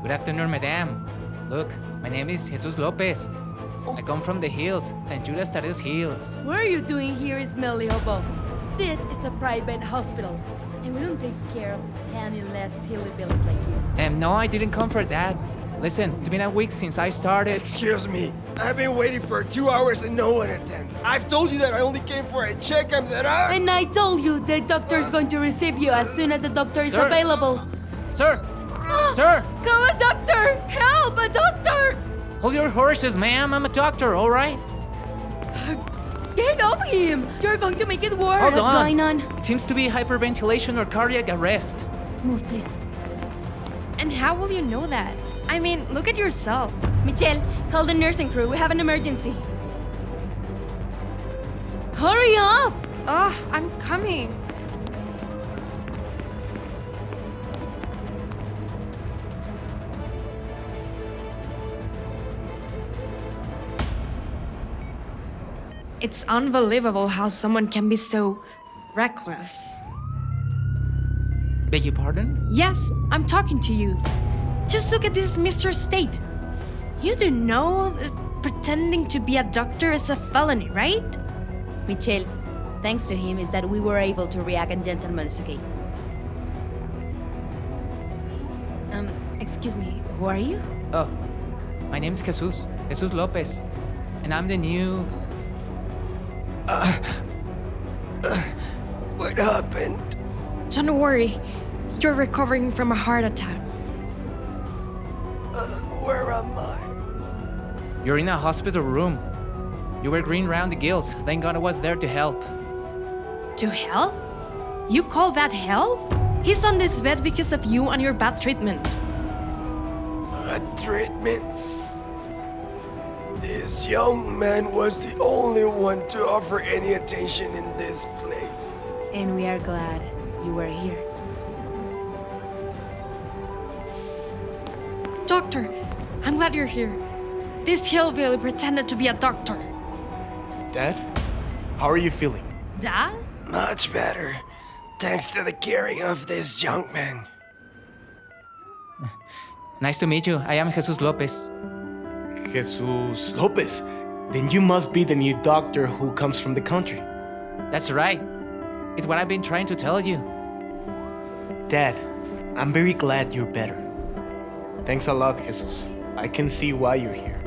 Good afternoon, madam. Look, my name is Jesus Lopez. I come from the hills, San Judas Tadeo's hills. What are you doing here, smelly hobo? This is a private hospital, and we don't take care of penniless hillbillies like you. No, I didn't come for that. Listen, it's been a week since I started. Excuse me, I've been waiting for 2 hours and no one attends. I've told you that I only came for a checkup that And I told you the doctor's going to receive you as soon as the doctor is Sir. available. Sir! Sir! Call a doctor! Help, a doctor! Hold your horses, ma'am. I'm a doctor, all right? Get off him! You're going to make it worse. Hold What's on. going on? It seems to be hyperventilation or cardiac arrest. Move, please. And how will you know that? I mean, look at yourself. Michelle, call the nursing crew. We have an emergency. Hurry up! Ugh, I'm coming. It's unbelievable how someone can be so reckless. Beg your pardon? Yes, I'm talking to you. Just look at this Mr. State. You do know that pretending to be a doctor is a felony, right? Michelle, thanks to him is that we were able to react and gentlemen's okay. Excuse me, who are you? Oh, my name's Jesus. Jesus Lopez. And I'm the new... What happened? Don't worry, you're recovering from a heart attack. Where am I? You're in a hospital room. You were green round the gills. Thank God I was there to help. To hell? You call that hell? He's on this bed because of you and your bad treatment. Treatments? This young man was the only one to offer any attention in this place. And we are glad you were here. Doctor, I'm glad you're here. This hillbilly pretended to be a doctor. Dad, how are you feeling? Dad? Much better, thanks to the caring of this young man. Nice to meet you. I am Jesus Lopez. Jesus Lopez. Then you must be the new doctor who comes from the country. That's right. It's what I've been trying to tell you. Dad, I'm very glad you're better. Thanks a lot, Jesus. I can see why you're here.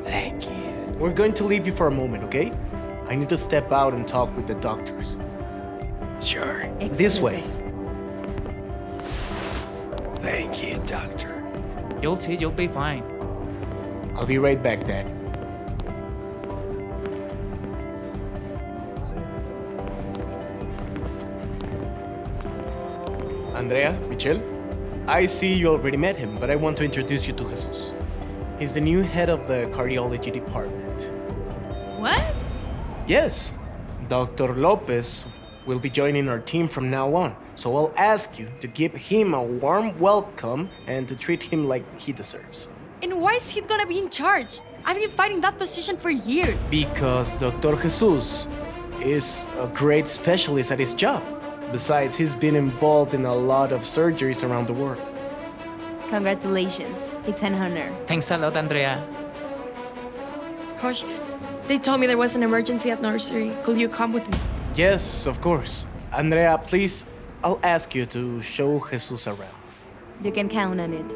Thank you. We're going to leave you for a moment, okay? I need to step out and talk with the doctors. Sure. This way. Excellencies. Thank you, doctor. You'll see, you'll be fine. I'll be right back, Dad. Andrea, Michelle, I see you already met him, but I want to introduce you to Jesus. He's the new head of the cardiology department. What? Yes, Dr. Lopez will be joining our team from now on, so I'll ask you to give him a warm welcome and to treat him like he deserves. And why is he gonna be in charge? I've been fighting that position for years. Because Dr. Jesus is a great specialist at his job. Besides, he's been involved in a lot of surgeries around the world. Congratulations. It's an honor. Thanks a lot, Andrea. Hush, they told me there was an emergency at nursery. Could you come with me? Yes, of course. Andrea, please, I'll ask you to show Jesus around. You can count on it.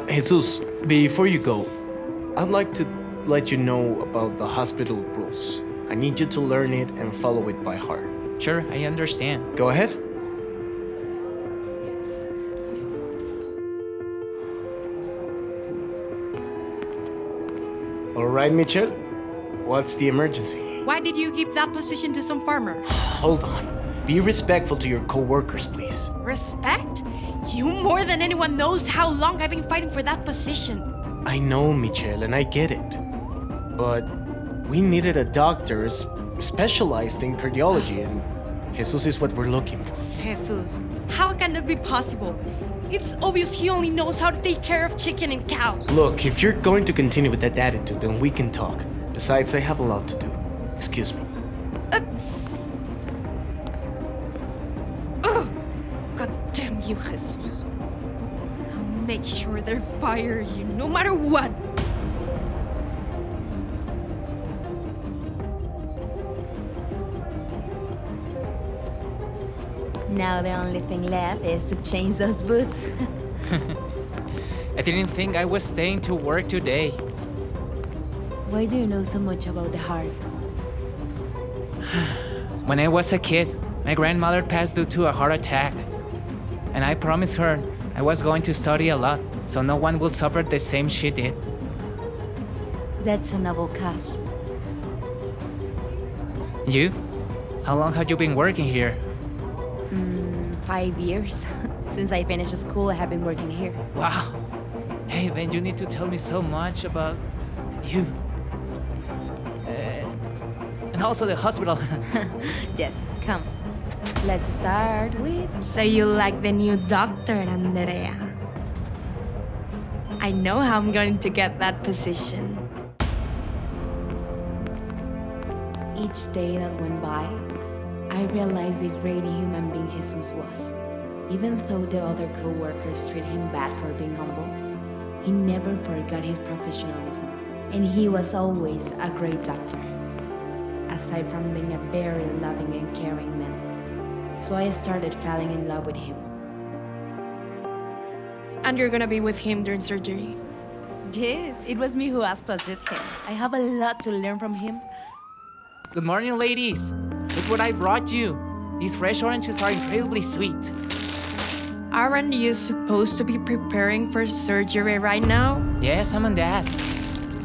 Jesus, before you go, I'd like to let you know about the hospital rules. I need you to learn it and follow it by heart. Sure, I understand. Go ahead. All right, Michelle. What's the emergency? Why did you give that position to some farmer? Hold on. Be respectful to your co-workers, please. Respect? You more than anyone knows how long I've been fighting for that position. I know, Michelle, and I get it. But we needed a doctor specialized in cardiology, and Jesus is what we're looking for. Jesus, how can that be possible? It's obvious he only knows how to take care of chicken and cows. Look, if you're going to continue with that attitude, then we can talk. Besides, I have a lot to do. Excuse me. God damn you, Jesus. make sure they fire you no matter what. Now the only thing left is to change those boots. I didn't think I was staying to work today. Why do you know so much about the heart? When I was a kid, my grandmother passed due to a heart attack. And I promised her I was going to study a lot, so no one would suffer the same she did. That's a noble cause. You? How long have you been working here? 5 years. Since I finished school, I have been working here. Wow. Hey, then you need to tell me so much about you. And also the hospital. Yes, come. Let's start with... So you like the new doctor, Andrea? I know how I'm going to get that position. Each day that went by, I realized the great human being Jesus was. Even though the other co-workers treat him bad for being humble, he never forgot his professionalism. And he was always a great doctor, aside from being a very loving and caring man. So I started falling in love with him. And you're gonna be with him during surgery? Yes, it was me who asked to assist him. I have a lot to learn from him. Good morning, ladies. Look what I brought you. These fresh oranges are incredibly sweet. Aren't you supposed to be preparing for surgery right now? Yes, I'm on that.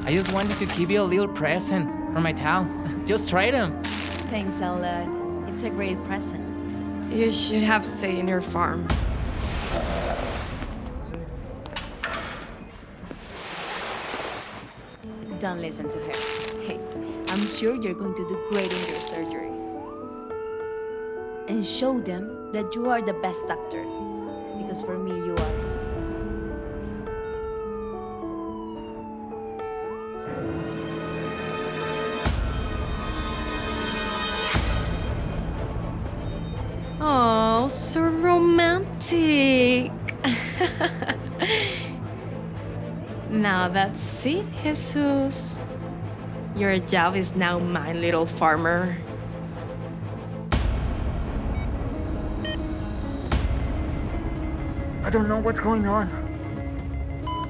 I just wanted to give you a little present from my town. Just try them. Thanks a lot. It's a great present. You should have stayed in your farm. Don't listen to her. Hey, I'm sure you're going to do great in your surgery. And show them that you are the best doctor. Because for me, you are. Oh, so romantic. Now that's it, Jesus. Your job is now mine, little farmer. I don't know what's going on.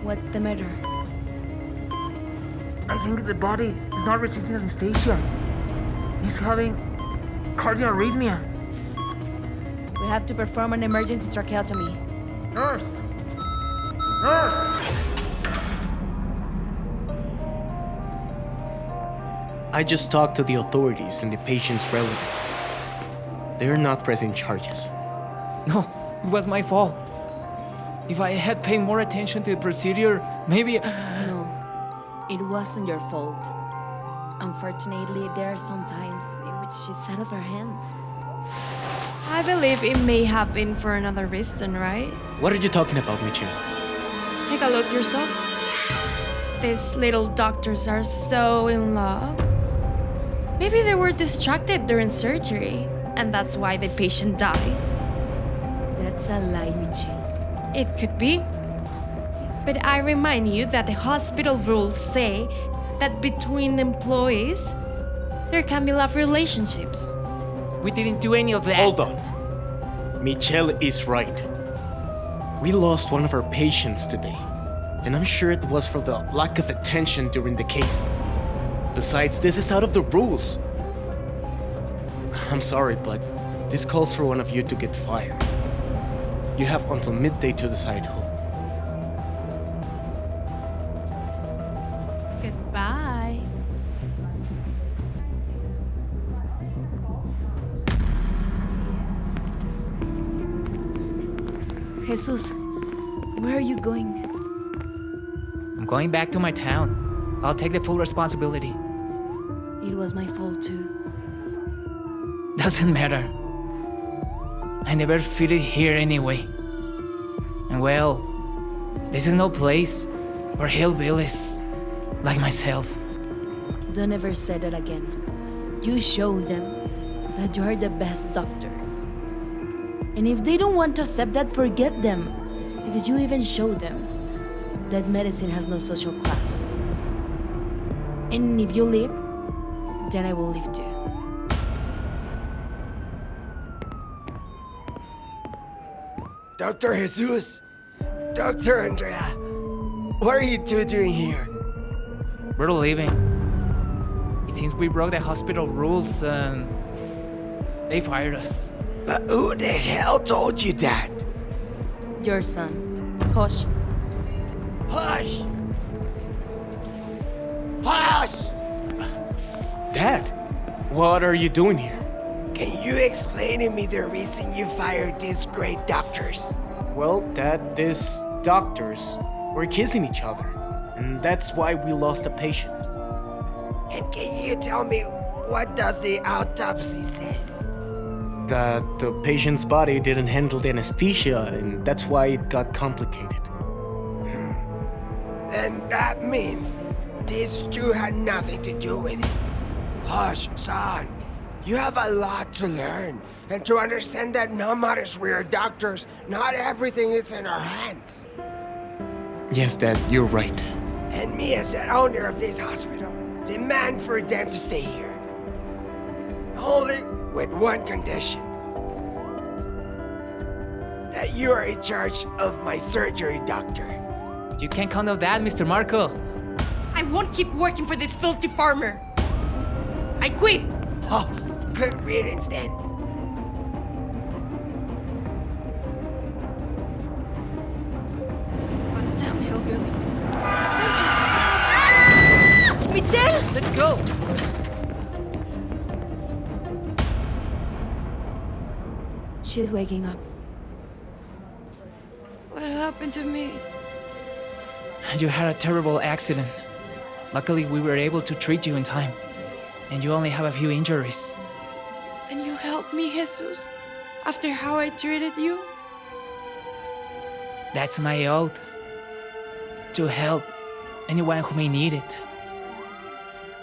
What's the matter? I think the body is not resisting anesthesia. He's having cardiac arrhythmia. We have to perform an emergency tracheotomy. Nurse! Nurse! I just talked to the authorities and the patient's relatives. They're not pressing charges. No, it was my fault. If I had paid more attention to the procedure, maybe... No, it wasn't your fault. Unfortunately, there are some times in which she's out of her hands. I believe it may have been for another reason, right? What are you talking about, Michelle? Take a look yourself. These little doctors are so in love. Maybe they were distracted during surgery, and that's why the patient died. That's a lie, Michelle. It could be. But I remind you that the hospital rules say that between employees, there can be love relationships. We didn't do any of that. Hold on. Michelle is right. We lost one of our patients today, and I'm sure it was for the lack of attention during the case. Besides, this is out of the rules. I'm sorry, but this calls for one of you to get fired. You have until midday to decide who. Goodbye. Jesus, where are you going? I'm going back to my town. I'll take the full responsibility. It was my fault too. Doesn't matter. I never fitted here anyway. And well, this is no place for hillbillies like myself. Don't ever say that again. You show them that you are the best doctor. And if they don't want to accept that, forget them. Because you even showed them that medicine has no social class. And if you leave, then I will leave too. Dr. Jesus, Dr. Andrea, what are you two doing here? We're leaving. It seems we broke the hospital rules and they fired us. But who the hell told you that? Your son, Hush. Hush! Hush! Dad, what are you doing here? Can you explain to me the reason you fired these great doctors? Well, Dad, these doctors were kissing each other, and that's why we lost a patient. And can you tell me what does the autopsy says? That the patient's body didn't handle the anesthesia, and that's why it got complicated. Then that means these two had nothing to do with it. Hush, son. You have a lot to learn, and to understand that no matter we are doctors, not everything is in our hands. Yes, Dad, you're right. And me as an owner of this hospital, demand for them to stay here. Only with one condition. That you are in charge of my surgery, doctor. You can't count on that, Mr. Marco. I won't keep working for this filthy farmer. I quit. Oh, good riddance then. God damn hillbilly. Michelle! Let's go. She's waking up. What happened to me? You had a terrible accident. Luckily, we were able to treat you in time. And you only have a few injuries. And you helped me, Jesus, after how I treated you? That's my oath. To help anyone who may need it.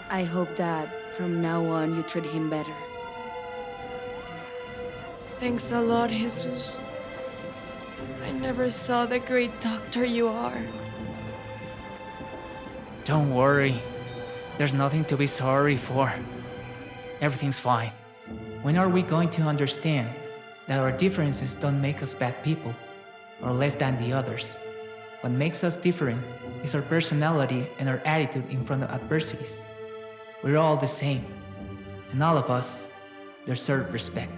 I hope that from now on you treat him better. Thanks a lot, Jesus. I never saw the great doctor you are. Don't worry. There's nothing to be sorry for. Everything's fine. When are we going to understand that our differences don't make us bad people or less than the others? What makes us different is our personality and our attitude in front of adversities. We're all the same, and all of us deserve respect.